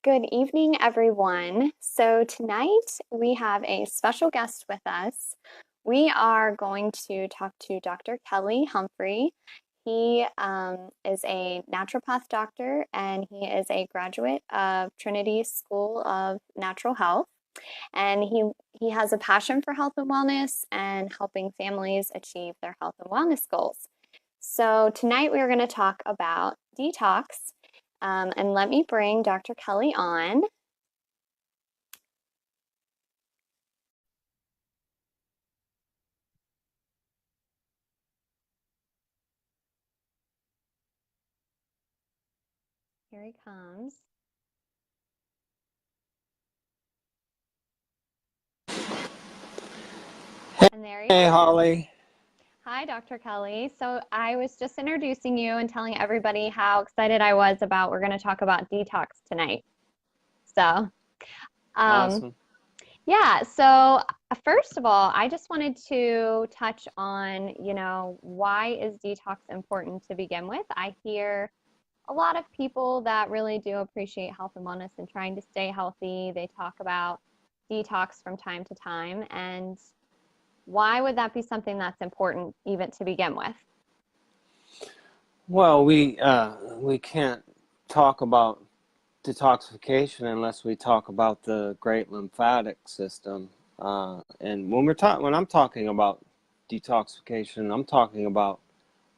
Good evening, everyone. So, tonight we have a special guest with us. We are going to talk to Dr. Kelly Humphrey. He is a naturopath doctor and he is a graduate of Trinity School of Natural Health. And he has a passion for health and wellness and helping families achieve their health and wellness goals. So, tonight we are going to talk about detox. And let me bring Dr. Kelly on. Here he comes. And there he Hey, is. Holly. Hi, Dr. Kelly. So I was just introducing you and telling everybody how excited I was about we're going to talk about detox tonight. So, um, Awesome. yeah, so first of all, I just wanted to touch on, why is detox important to begin with? I hear a lot of people that really do appreciate health and wellness and trying to stay healthy. They talk about detox from time to time. And why would that be something that's important even to begin with? Well, we can't talk about detoxification unless we talk about the great lymphatic system. And when I'm talking about detoxification, I'm talking about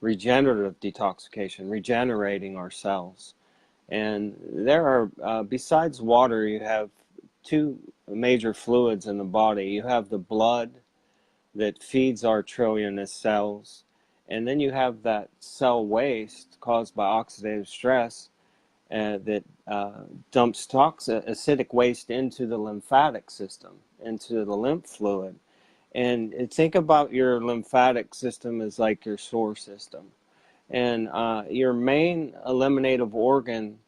regenerative detoxification, regenerating our cells. And there are, besides water, you have two major fluids in the body. You have the blood that feeds our trillionous cells. And then you have that cell waste caused by oxidative stress that dumps acidic waste into the lymphatic system, into the lymph fluid. And think about your lymphatic system as like your sewer system. And your main eliminative organ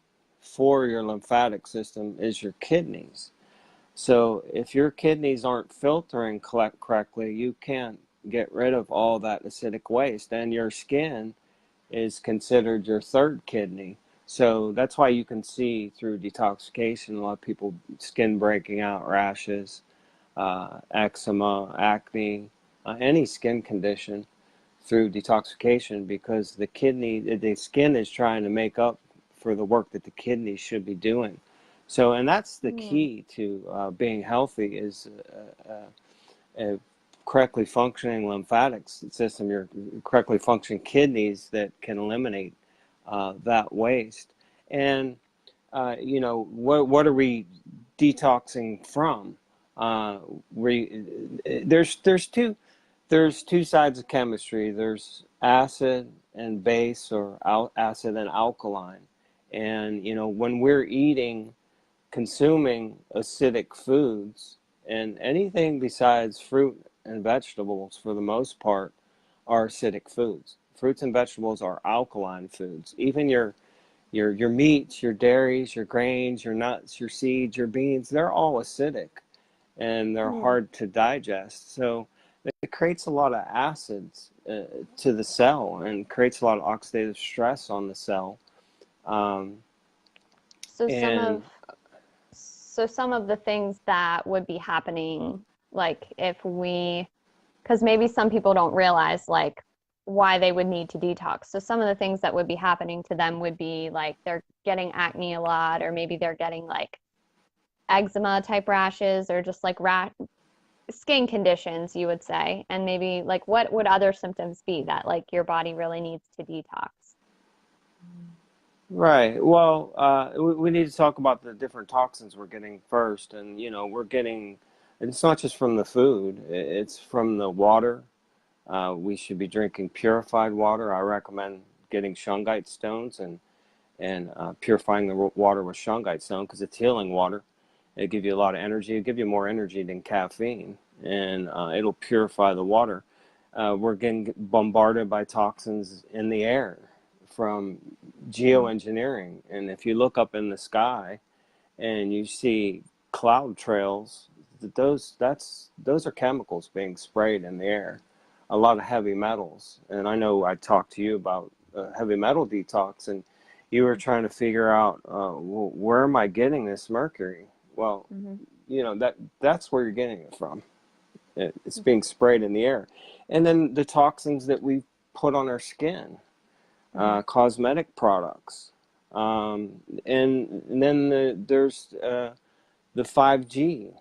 for your lymphatic system is your kidneys. So if your kidneys aren't filtering correctly, you can't get rid of all that acidic waste. And your skin is considered your third kidney. So that's why you can see through detoxification a lot of people skin breaking out, rashes, eczema, acne, any skin condition through detoxification because the skin is trying to make up for the work that the kidney should be doing. So, and that's the Hmm. key to being healthy is a correctly functioning lymphatic system, your correctly functioning kidneys that can eliminate that waste. And what are we detoxing from? Uh, we there's two sides of chemistry. There's acid and base, or acid and alkaline. And when we're consuming acidic foods, and anything besides fruit and vegetables, for the most part, are acidic foods. Fruits and vegetables are alkaline foods. Even your meats, your dairies, your grains, your nuts, your seeds, your beans, they're all acidic and they're Hmm. hard to digest. So it creates a lot of acids to the cell and creates a lot of oxidative stress on the cell. Um, So some and of so some of the things that would be happening, like because maybe some people don't realize like why they would need to detox. So some of the things that would be happening to them would be like they're getting acne a lot, or maybe they're getting like eczema type rashes, or just like skin conditions, you would say. And maybe like what would other symptoms be that like your body really needs to detox? right, well, we need to talk about the different toxins we're getting first. And we're getting, it's not just from the food, it's from the water. We should be drinking purified water. I recommend getting shungite stones and purifying the water with shungite stone because it's healing water. It gives you a lot of energy. It gives you more energy than caffeine, and it'll purify the water. We're getting bombarded by toxins in the air from Mm. geoengineering. And if you look up in the sky and you see cloud trails, those are chemicals being sprayed in the air. A lot of heavy metals, and I know I talked to you about heavy metal detox, and You were trying to figure out, where am I getting this mercury? Well, Mm-hmm. that's where you're getting it from. It's Mm-hmm. being sprayed in the air, and then the toxins that we put on our skin, Mm-hmm. cosmetic products, and then there's the 5G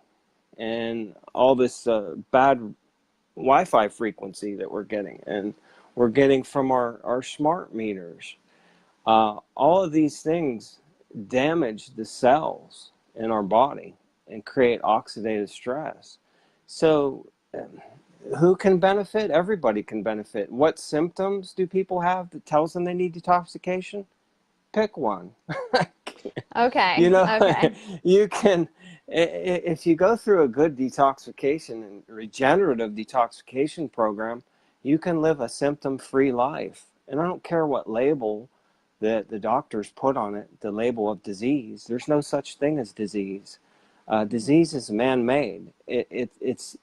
and all this bad Wi-Fi frequency that we're getting, and we're getting from our smart meters. All of these things damage the cells in our body and create oxidative stress. So, who can benefit? Everybody can benefit. What symptoms do people have that tells them they need detoxification? Pick one. You Okay. know, Okay. you can, if you go through a good detoxification and regenerative detoxification program, you can live a symptom-free life. And I don't care what label that the doctors put on it, the label of disease. There's no such thing as disease. Mm-hmm. Disease is man-made. It's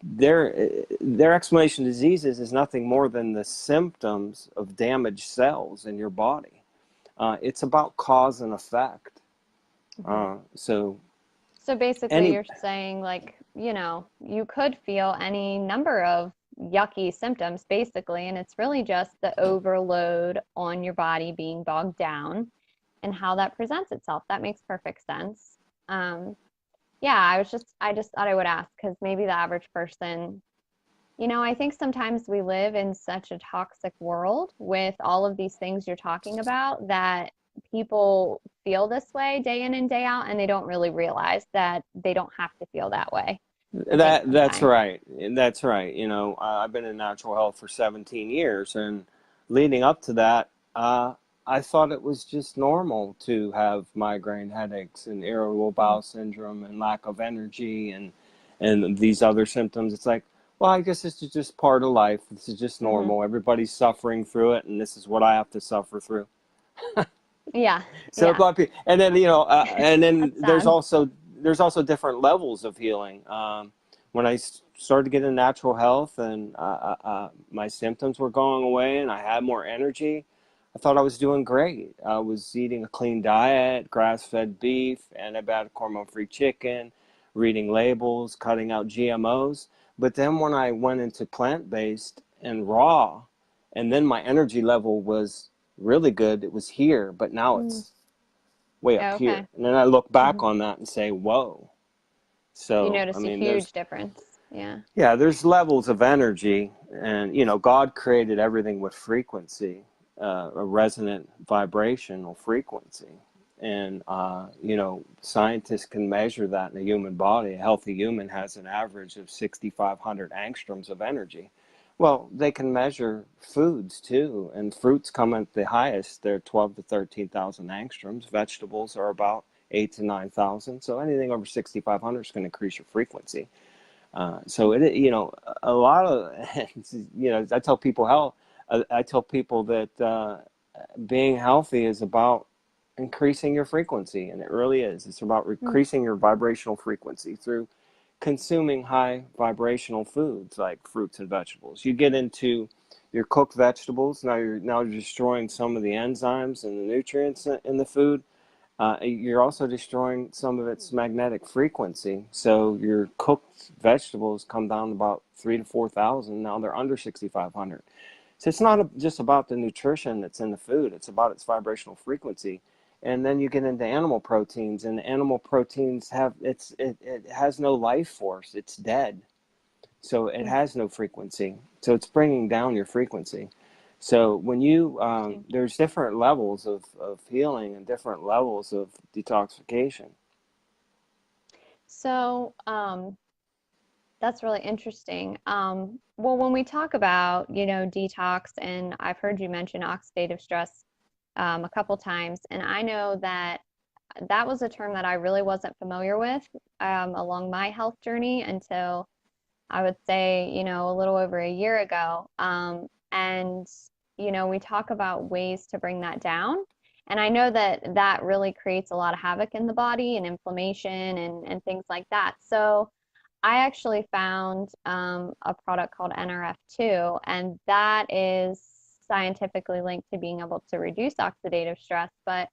their explanation of diseases is nothing more than the symptoms of damaged cells in your body. It's about cause and effect. Mm-hmm. So So basically, any you're saying, like, you could feel any number of yucky symptoms, basically, and it's really just the overload on your body being bogged down and how that presents itself. That makes perfect sense. Um, yeah, I just thought I would ask because maybe the average person, I think sometimes we live in such a toxic world with all of these things you're talking about that people feel this way day in and day out, and they don't really realize that they don't have to feel that way. I think that's sometimes. right. That's right. I've been in natural health for 17 years, and leading up to that, I thought it was just normal to have migraine headaches and irritable Mhm. bowel syndrome and lack of energy and these other symptoms. It's like, well, I guess this is just part of life. This is just Mhm. normal. Everybody's suffering through it, and this is what I have to suffer through. Yeah. So a Yeah. lot of people, and then and then That's sad. there's also different levels of healing. When I started to get into natural health, and my symptoms were going away, and I had more energy, I thought I was doing great. I was eating a clean diet, grass-fed beef, antibiotic hormone-free chicken, reading labels, cutting out GMOs. But then when I went into plant-based and raw, and then my energy level was really good. It was here, but now Mm. it's way up Yeah, okay. here. And then I look back Mhm. on that and say, whoa. You So, I notice a mean, huge difference. Yeah. there's levels of energy, and God created everything with frequency, a resonant vibrational frequency. And scientists can measure that in a human body. A healthy human has an average of 6,500 angstroms of energy. Well, they can measure foods too, and fruits come at the highest. They're 12 to 13,000 angstroms. Vegetables are about 8 to 9,000. So anything over 6,500 is going to increase your frequency. So a lot of, I tell people I tell people that being healthy is about increasing your frequency, and it really is. It's about Mm. increasing your vibrational frequency through consuming high vibrational foods like fruits and vegetables. You get into your cooked vegetables, now you're destroying some of the enzymes and the nutrients in the food. You're also destroying some of its magnetic frequency. So your cooked vegetables come down to about 3 to 4,000. Now they're under 6,500. So it's not just about the nutrition that's in the food. It's about its vibrational frequency. And then you get into animal proteins, and animal proteins it has no life force. It's dead. So it Mm. has no frequency. So it's bringing down your frequency. So when Interesting. there's different levels of healing and different levels of detoxification. So, that's really interesting. Well, when we talk about, detox, and I've heard you mention oxidative stress a couple times, and I know that that was a term that I really wasn't familiar with along my health journey until I would say, a little over a year ago. And, we talk about ways to bring that down. And I know that that really creates a lot of havoc in the body and inflammation and things like that. So, I actually found a product called NRF2, and that is scientifically linked to being able to reduce oxidative stress. But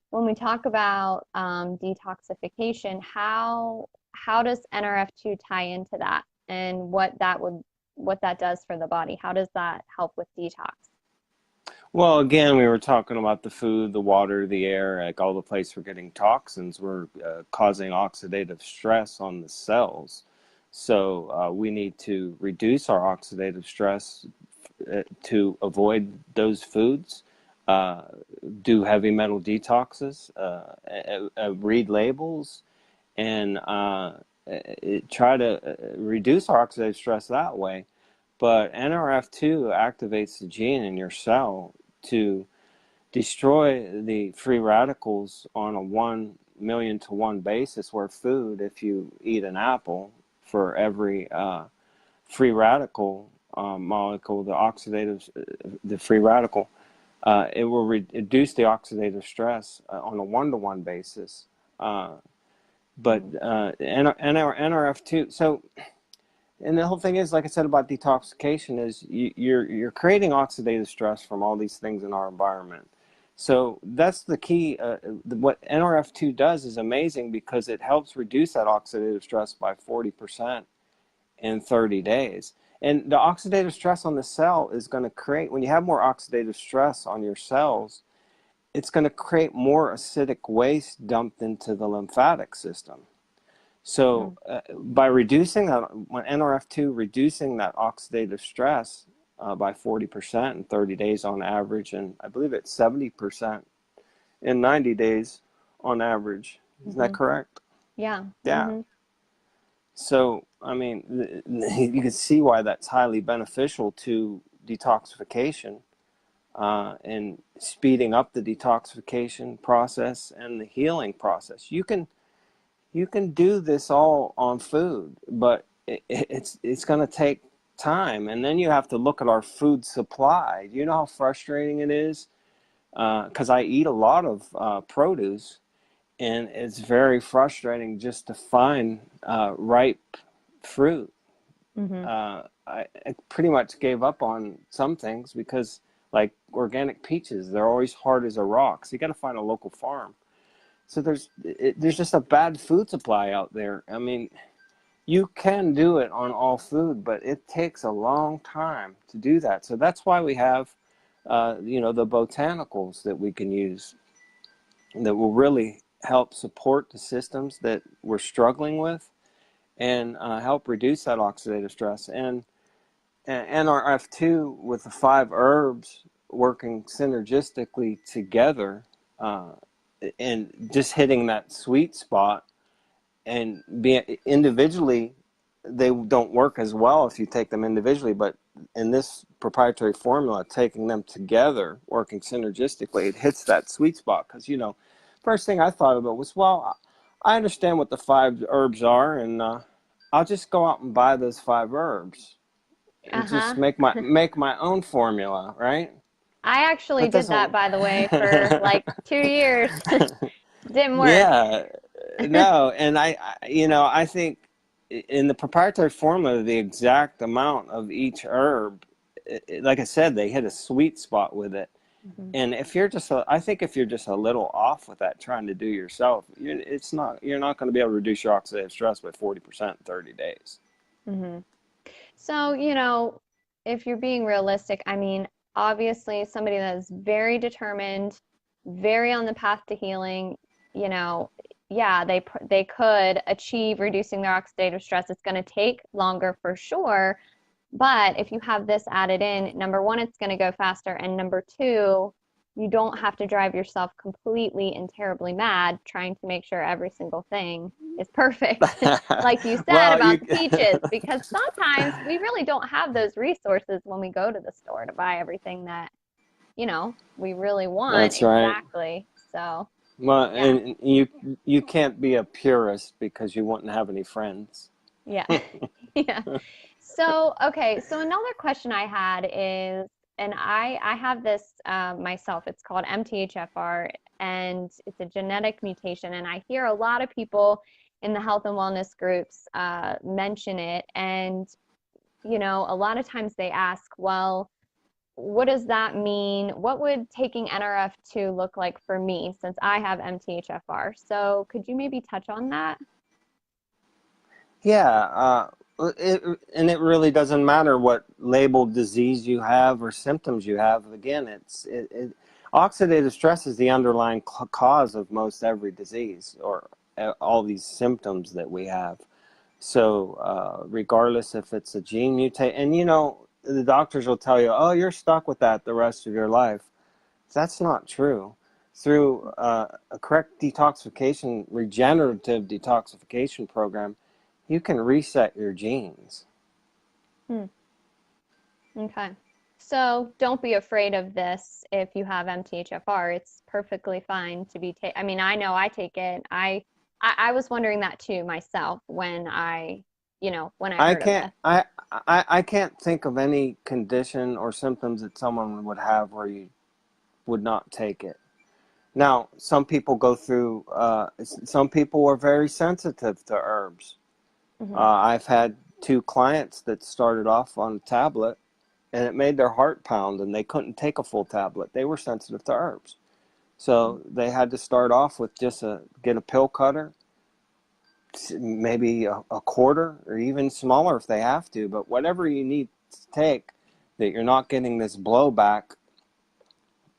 when we talk about detoxification, how does NRF2 tie into that, and what that does for the body? How does that help with detox? Well, again, we were talking about the food, the water, the air, like all the places we're getting toxins. We're causing oxidative stress on the cells. So we need to reduce our oxidative stress to avoid those foods, uh, do heavy metal detoxes, read labels, and try to reduce our oxidative stress that way. But NRF2 activates the gene in your cell to destroy the free radicals on a 1,000,000 to 1 basis, where food, if you eat an apple, for every free radical molecule, the free radical, it will reduce the oxidative stress on a 1-to-1 basis. But NRF2, so, and the whole thing is, like I said about detoxification, is you're creating oxidative stress from all these things in our environment. So that's the key. What NRF2 does is amazing, because it helps reduce that oxidative stress by 40% in 30 days. And the oxidative stress on the cell is going to create, when you have more oxidative stress on your cells, it's going to create more acidic waste dumped into the lymphatic system. So by reducing that, when NRF2 reducing that oxidative stress by 40% in 30 days on average, and I believe it's 70% in 90 days on average. Isn't that correct? Yeah. Yeah. So, I mean, you can see why that's highly beneficial to detoxification and speeding up the detoxification process and the healing process. You can do this all on food, but it's going to take time. And then you have to look at our food supply. Do you know how frustrating it is? Because I eat a lot of produce, and it's very frustrating just to find ripe fruit. I pretty much gave up on some things because, like organic peaches, they're always hard as a rock. So you got to find a local farm. So there's just a bad food supply out there. I mean, you can do it on all food, but it takes a long time to do that. So that's why we have, the botanicals that we can use that will really help support the systems that we're struggling with, and help reduce that oxidative stress. And NRF2 with the 5 herbs working synergistically together, and just hitting that sweet spot, and being individually, they don't work as well if you take them individually, but in this proprietary formula, taking them together, working synergistically, it hits that sweet spot. Because, first thing I thought about was, well, I understand what the 5 herbs are, and I'll just go out and buy those 5 herbs and just make my own formula, right? I actually That did that, doesn't. by the way, for like 2 years. Didn't work. Yeah, no, and I think in the proprietary formula, the exact amount of each herb, like I said, they hit a sweet spot with it. And if you're I think if you're just a little off with that, trying to do yourself, you're not going to be able to reduce your oxidative stress by 40% in 30 days. So, if you're being realistic, I mean, obviously somebody that is very determined, very on the path to healing, you know, yeah, they could achieve reducing their oxidative stress. It's going to take longer for sure, but if you have this added in, number one, it's going to go faster, and number two, you don't have to drive yourself completely and terribly mad trying to make sure every single thing is perfect, like you said Well, about the peaches, because sometimes we really don't have those resources when we go to the store to buy everything that, we really want that's right. exactly. So, Well, yeah, and you can't be a purist because you wouldn't have any friends. yeah, yeah. So, okay, so another question I had is, and I have this myself. It's called MTHFR, and it's a genetic mutation. And I hear a lot of people in the health and wellness groups mention it. And a lot of times they ask, well, what does that mean? What would taking NRF2 look like for me since I have MTHFR? So could you maybe touch on that? Yeah, and it really doesn't matter what labeled disease you have or symptoms you have. Again, oxidative stress is the underlying cause of most every disease or all these symptoms that we have. So regardless if it's a gene mutate, and the doctors will tell you, oh, you're stuck with that the rest of your life. That's not true. Through a correct detoxification, regenerative detoxification program, you can reset your genes. Hmm. Okay. So don't be afraid of this if you have MTHFR. It's perfectly fine to be I mean, I know I take it. I was wondering that too myself when when I I heard of can't this. I can't think of any condition or symptoms that someone would have where you would not take it. Now, some people go through. Some people are very sensitive to herbs. Hmm. I've had two clients that started off on a tablet, and it made their heart pound, and they couldn't take a full tablet. They were sensitive to herbs, so they had to start off with just get a pill cutter, maybe a quarter, or even smaller if they have to. But whatever you need to take, that you're not getting this blowback,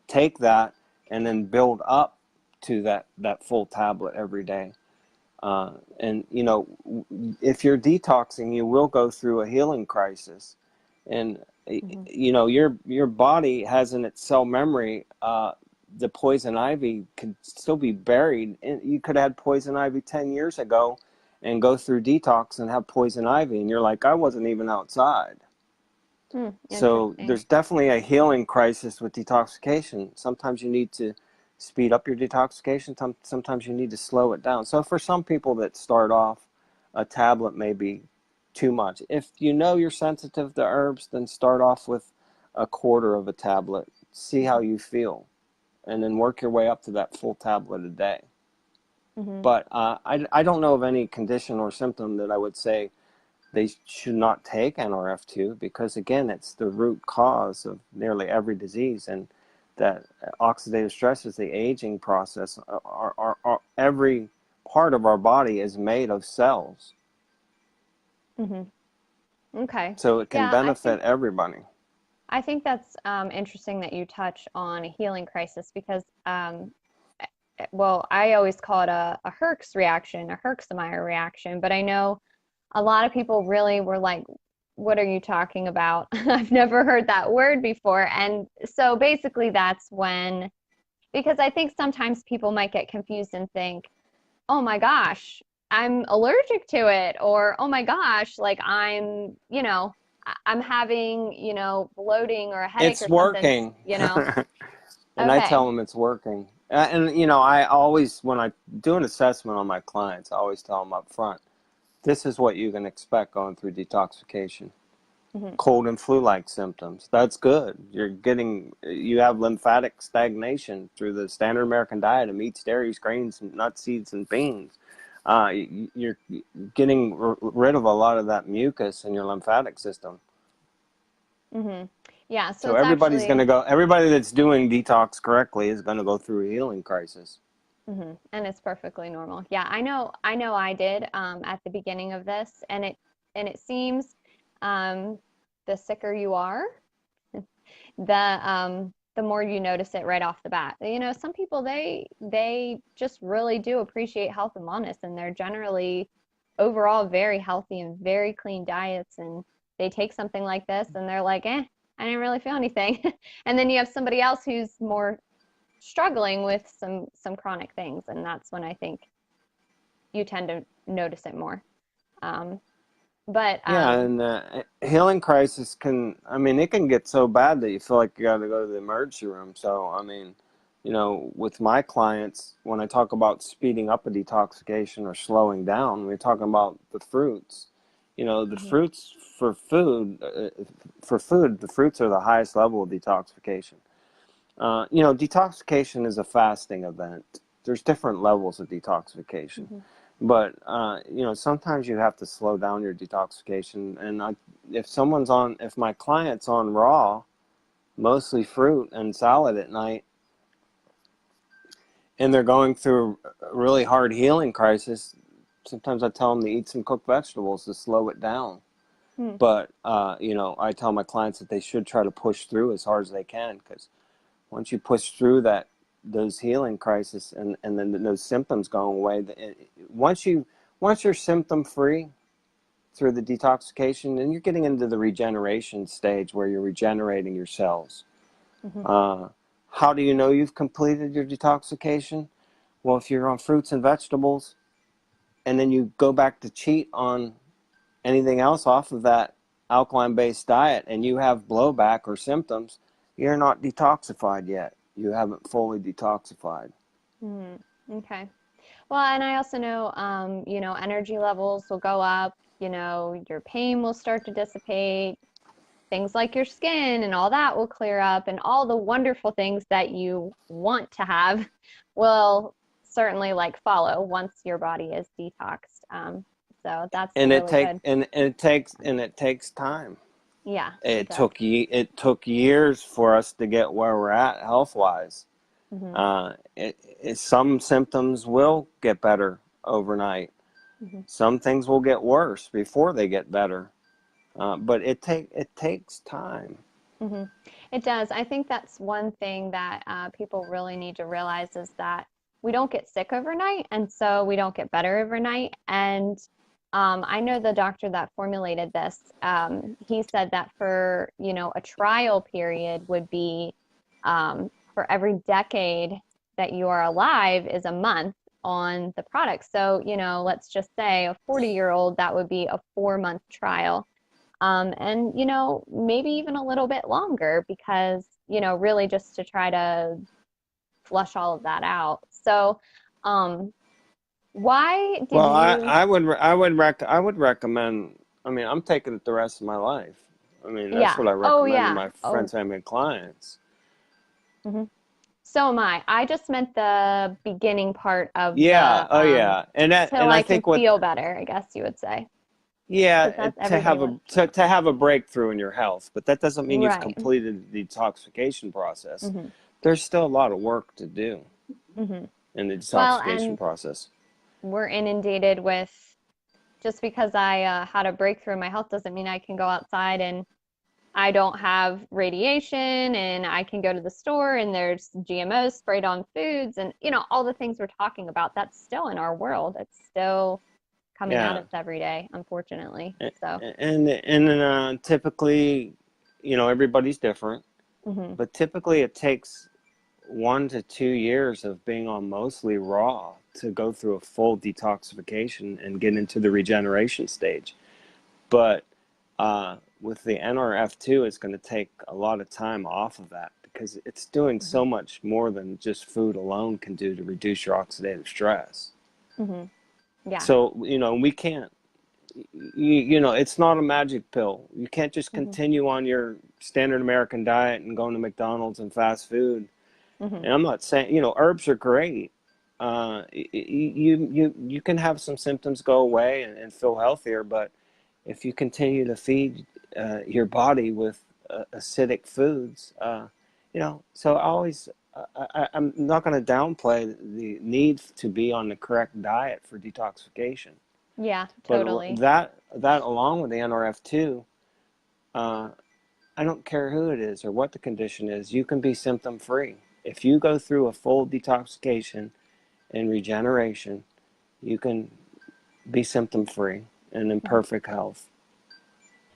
take that, and then build up to that full tablet every day. And if you're detoxing, you will go through a healing crisis, and Hmm. your body has in its cell memory the poison ivy could still be buried. You could have had poison ivy 10 years ago and go through detox and have poison ivy, and you're like, I wasn't even outside. Hmm. So Interesting. there's definitely a healing crisis with detoxification. Sometimes you need to speed up your detoxification. Sometimes you need to slow it down. So for some people that start off, a tablet may be too much. If you know you're sensitive to herbs, then start off with a quarter of a tablet. See how you feel, and then work your way up to that full tablet a day. Hmm. But I don't know of any condition or symptom that I would say they should not take NRF2, because again, it's the root cause of nearly every disease, and that oxidative stress is the aging process. Every part of our body is made of cells, Hmm. Okay. so it can Yeah, benefit everybody. I think that's interesting that you touch on a healing crisis because, well, I always call it a Herx reaction, a Herxmeyer reaction, but I know a lot of people really were like, what are you talking about? I've never heard that word before. And so basically, that's when, because I think sometimes people might get confused and think, oh my gosh, I'm allergic to it, or oh my gosh, like I'm having, bloating or a headache It's or something, working. And I Okay. tell them it's working. And I always, when I do an assessment on my clients, I always tell them up front, this is what you can expect going through detoxification. Hmm. Cold and flu-like symptoms. That's good. You have lymphatic stagnation through the standard American diet of meats, dairies, grains, nuts, seeds, and beans. You're getting rid of a lot of that mucus in your lymphatic system. Hmm. Yeah, so So it's actually, everybody that's doing detox correctly is going to go through a healing crisis. and it's perfectly normal. Yeah, I know I did at the beginning of this, and it seems um, the sicker you are, the more you notice it right off the bat. Some people they just really do appreciate health and wellness, and they're generally overall very healthy and very clean diets, and they take something like this and they're like, I didn't really feel anything. And then you have somebody else who's more struggling with some chronic things, and that's when I think you tend to notice it more. Um, but Yeah, and healing crisis it can get so bad that you feel like you got to go to the emergency room. So, with my clients, when I talk about speeding up a detoxification or slowing down, we're talking about the fruits. The Mhm. fruits for food, the fruits are the highest level of detoxification. Detoxification is a fasting event. There's different levels of detoxification. Mhm. But sometimes you have to slow down your detoxification. And if my client's on raw, mostly fruit and salad at night, and they're going through a really hard healing crisis, sometimes I tell them to eat some cooked vegetables to slow it down. Hmm. But, I tell my clients that they should try to push through as hard as they can, because once you push through those healing crises, and then those symptoms go away, once you're symptom free through the detoxification, then you're getting into the regeneration stage where you're regenerating your cells. Hmm. Uh, how do you know you've completed your detoxification? Well, if you're on fruits and vegetables, and then you go back to cheat on anything else off of that alkaline-based diet, and you have blowback or symptoms, you're not detoxified yet. You haven't fully detoxified. Hmm. Okay. Well, and I also know, energy levels will go up, your pain will start to dissipate, things like your skin and all that will clear up, and all the wonderful things that you want to have will certainly like follow once your body is detoxed. So that's And it really take good. and it takes time. Yeah, it It does. took years for us to get where we're at health wise. Hmm. Some symptoms will get better overnight. Hmm. Some things will get worse before they get better. But it takes time. Hmm. It does. I think that's one thing that people really need to realize is that we don't get sick overnight, and so we don't get better overnight. And I know the doctor that formulated this. He said that for a trial period would be for every decade that you are alive is a month on the product. So let's just say a 40-year-old, that would be a 4-month trial. And maybe even a little bit longer because really just to try to flush all of that out. So um why did Well, you I would recommend. I mean, I'm taking it the rest of my life. I mean, that's yeah, what I oh recommend to yeah, my oh, friends, family, and clients. hmm, so am I just meant the beginning part of Yeah, the oh yeah, till and I I can think what feel better, I guess you would say, because yeah, that's everybody wants to know. to have a breakthrough in your health, but that doesn't mean you've Right. completed the detoxification process. Hmm. There's still a lot of work to do Hmm. in the Well, detoxification and process. we're inundated with, just because I had a breakthrough in my health doesn't mean I can go outside and I don't have radiation and I can go to the store and there's GMOs sprayed on foods and all the things we're talking about. That's still in our world. It's still coming at Yeah, us every day, unfortunately. So, typically, everybody's different, hmm. but typically it takes 1 to 2 years of being on mostly raw to go through a full detoxification and get into the regeneration stage. But with the NRF2, it's going to take a lot of time off of that because it's doing Hmm. so much more than just food alone can do to reduce your oxidative stress. Hmm. Yeah. So, we can't, it's not a magic pill. You can't just Hmm. continue on your standard American diet and going to McDonald's and fast food. Hmm. And I'm not saying, herbs are great. You can have some symptoms go away and feel healthier, but if you continue to feed your body with acidic foods, so I always, I'm not going to downplay the need to be on the correct diet for detoxification. Yeah, But totally. that along with the NRF2, uh, I don't care who it is or what the condition is, you can be symptom free. If you go through a full detoxification and regeneration, you can be symptom free and in Hmm. perfect health.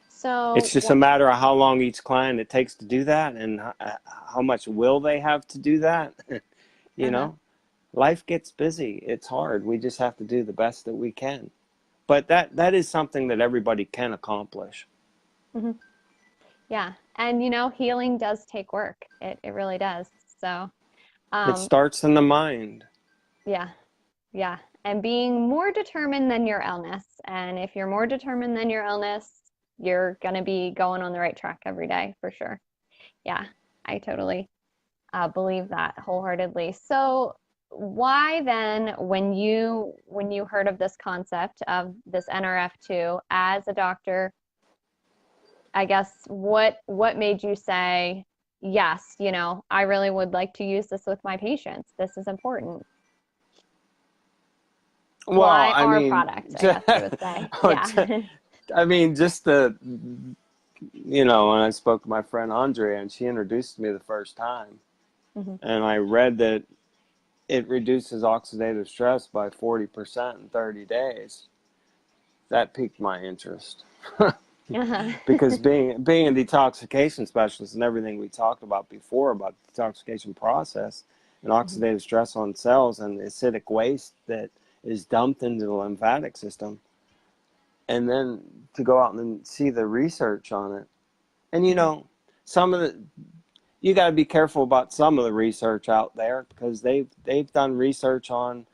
It's So, just a matter of how long each client it takes to do that and how much will they have to do that. you uh-huh. know, Life gets busy. It's hard. We just have to do the best that we can. But that is something that everybody can accomplish. Hmm. Yeah. And healing does take work. It really does. So, It um, starts in the mind. yeah. Yeah. And being more determined than your illness. And if you're more determined than your illness, you're going to be going on the right track every day for sure. Yeah. I totally believe that wholeheartedly. So, why then, when you heard of this concept of this NRF2 as a doctor, I guess what made you say, yes, I really would like to use this with my patients. This is important. Well, Apply I our mean, product, I guess you would say. Yeah. I mean, just when I spoke to my friend Andrea and she introduced me the first time, Hmm. and I read that it reduces oxidative stress by 40% in 30 days, that piqued my interest. Because Uh-huh. being a detoxification specialist and everything we talked about before about the detoxification process and Hmm. oxidative stress on cells and the acidic waste that is dumped into the lymphatic system, and then to go out and see the research on it. And Hmm. some of the you got to be careful about some of the research out there because they've done research on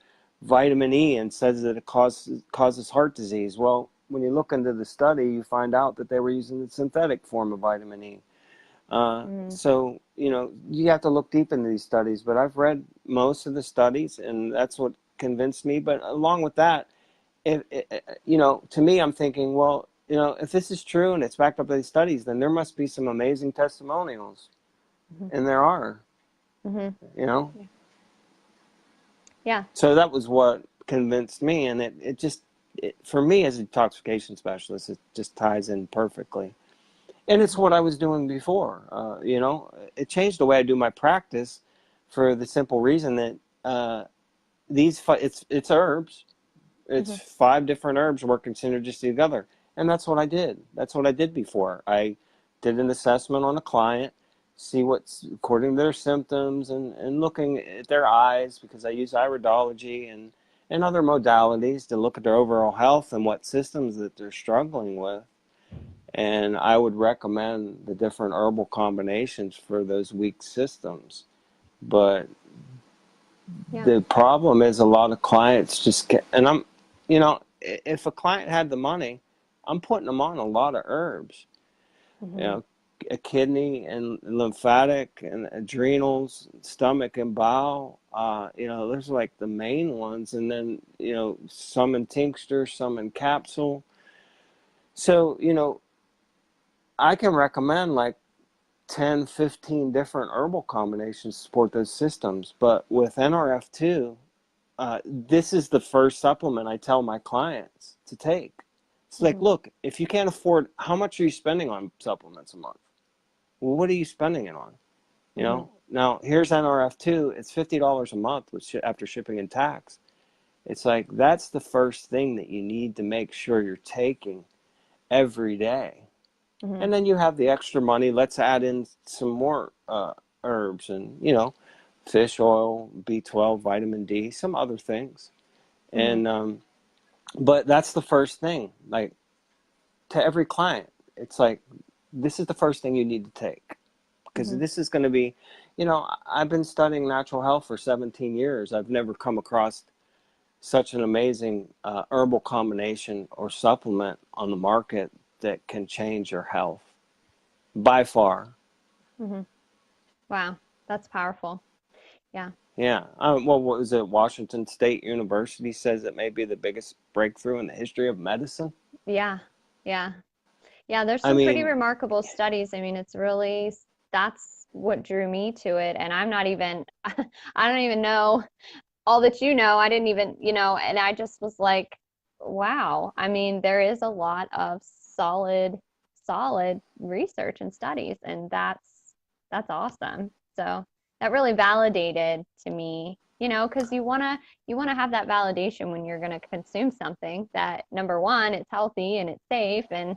vitamin E and says that it causes heart disease. Well, when you look into the study, you find out that they were using the synthetic form of vitamin E. Mm. So you have to look deep into these studies. But I've read most of the studies, and that's what convinced me. But along with that, if to me, I'm thinking, well, if this is true and it's backed up by these studies, then there must be some amazing testimonials, Hmm. and there are. Hmm. you know Yeah. Yeah. so that was what convinced me, and it just for me as a detoxification specialist, it just ties in perfectly, and it's Hmm. what I was doing before. It changed the way I do my practice for the simple reason that it's herbs. It's Hmm. 5 different herbs working synergistically together, and that's what I did before. I did an assessment on a client, see what's according to their symptoms, and looking at their eyes, because I use iridology and other modalities to look at their overall health and what systems that they're struggling with. And I would recommend the different herbal combinations for those weak systems. But Yeah. the problem is a lot of clients just get, and if a client had the money, I'm putting them on a lot of herbs, you Hmm. know, a kidney and lymphatic and adrenals, stomach and bowel. There's like the main ones, and then some in tincture, some in capsule. So I can recommend like 10, 15 different herbal combinations to support those systems. But with NRF2, this is the first supplement I tell my clients to take. It's like, Hmm. look, if you can't afford, how much are you spending on supplements a month? Well, what are you spending it on? Hmm. Now here's NRF2. It's $50 a month after shipping and tax. It's like that's the first thing that you need to make sure you're taking every day. Hmm. And then you have the extra money. Let's add in some more herbs and fish oil, B12, vitamin D, some other things. Hmm. And but that's the first thing. Like to every client, it's like this is the first thing you need to take, because Hmm. this is going to be, I've been studying natural health for 17 years. I've never come across such an amazing herbal combination or supplement on the market that can change your health by far. Hmm. Wow. That's powerful. Yeah. Yeah. Well, what was it? Washington State University says it may be the biggest breakthrough in the history of medicine. Yeah. Yeah. Yeah, there's I some pretty mean, remarkable studies. I mean, it's really, that's what drew me to it. And I'm not even, I don't even know all that you know. I didn't even, and I just was like, wow. I mean, there is a lot of solid research and studies, and that's awesome. So that really validated to me, because you want to have that validation when you're going to consume something that number one, it's healthy and it's safe, and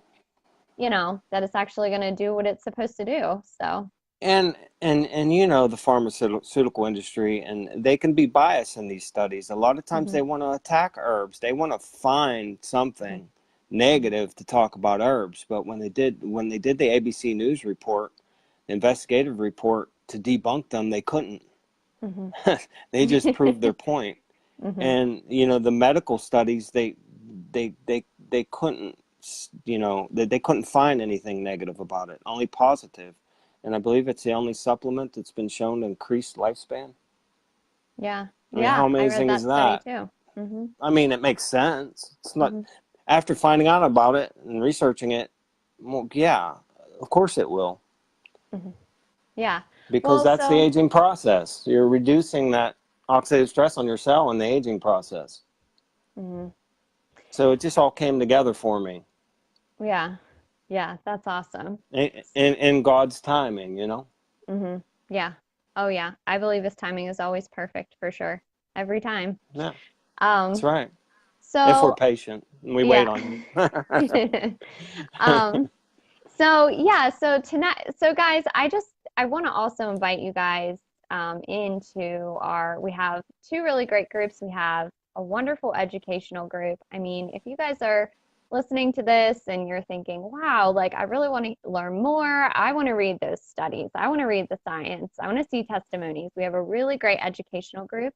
that it's actually going to do what it's supposed to do. So, and the pharmaceutical industry, and they can be biased in these studies. A lot of times hmm. they want to attack herbs. They want to find Hmm. something Hmm. negative to talk about herbs. But when they did the ABC News report, the investigative report to debunk them, they couldn't. Hmm. They just proved their point. Hmm. And the medical studies, they couldn't, they couldn't find anything negative about it, only positive. And I believe it's the only supplement that's been shown to increase lifespan. Yeah. I mean, how Yeah. I read amazing is that study that? too. Hmm. I mean, it makes sense. It's not, Hmm. after finding out about it and researching it, well, yeah, of course it will. Hmm. Yeah. because Well, that's the so aging process. You're reducing that oxidative stress on your cell in the aging process. mhm. So it just all came together for me Yeah. Yeah, that's awesome. in God's timing, you know? Hmm. Yeah. Oh, yeah. I believe his timing is always perfect for sure. Every time. Yeah, that's Um, right. If we're so patient and we wait yeah. on him. Um, so yeah, so tonight, so guys, I want to also invite you guys into we have two really great groups. We have a wonderful educational group. I mean, if you guys are listening to this and you're thinking, wow, like I really want to learn more, I want to read those studies, I want to read the science, I want to see testimonies. We have a really great educational group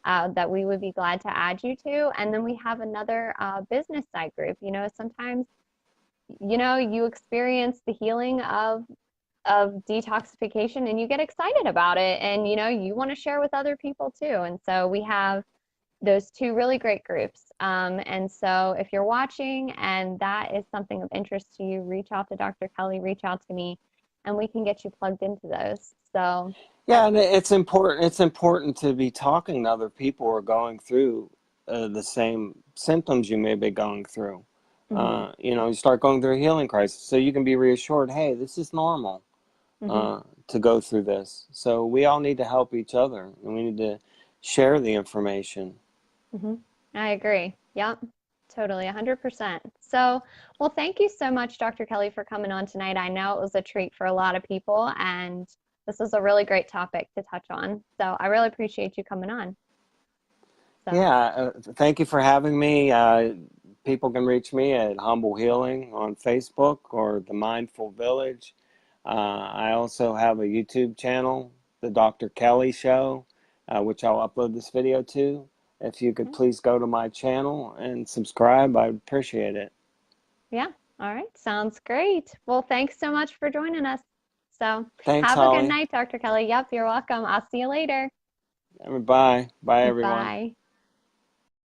that we would be glad to add you to. And then we have another business side group. You know, sometimes you experience the healing of detoxification and you get excited about it and you want to share with other people too. And so we have those two really great groups. And so if you're watching and that is something of interest to you, reach out to Dr. Kelly, reach out to me, and we can get you plugged into those. So Yeah, and it's important. It's important to be talking to other people who are going through the same symptoms you may be going through. mhm, You start going through a healing crisis, so you can be reassured. Hey, this is normal mhm, to go through this. So we all need to help each other, and we need to share the information. mhm. I agree. Yep. Totally, 100%. So, well, thank you so much, Dr. Kelly, for coming on tonight. I know it was a treat for a lot of people, and this was a really great topic to touch on. So, I really appreciate you coming on. So, Yeah, thank you for having me. People can reach me at Humble Healing on Facebook or The Mindful Village. I also have a YouTube channel, The Dr. Kelly Show, which I'll upload this video to. If you could yeah, please go to my channel and subscribe, I'd appreciate it. yeah. All right. Sounds great. Well, thanks so much for joining us. So, Thanks, have a good Holly. night, Dr. Kelly. Yep, you're welcome. I'll see you later. Bye. Bye, everyone. Bye.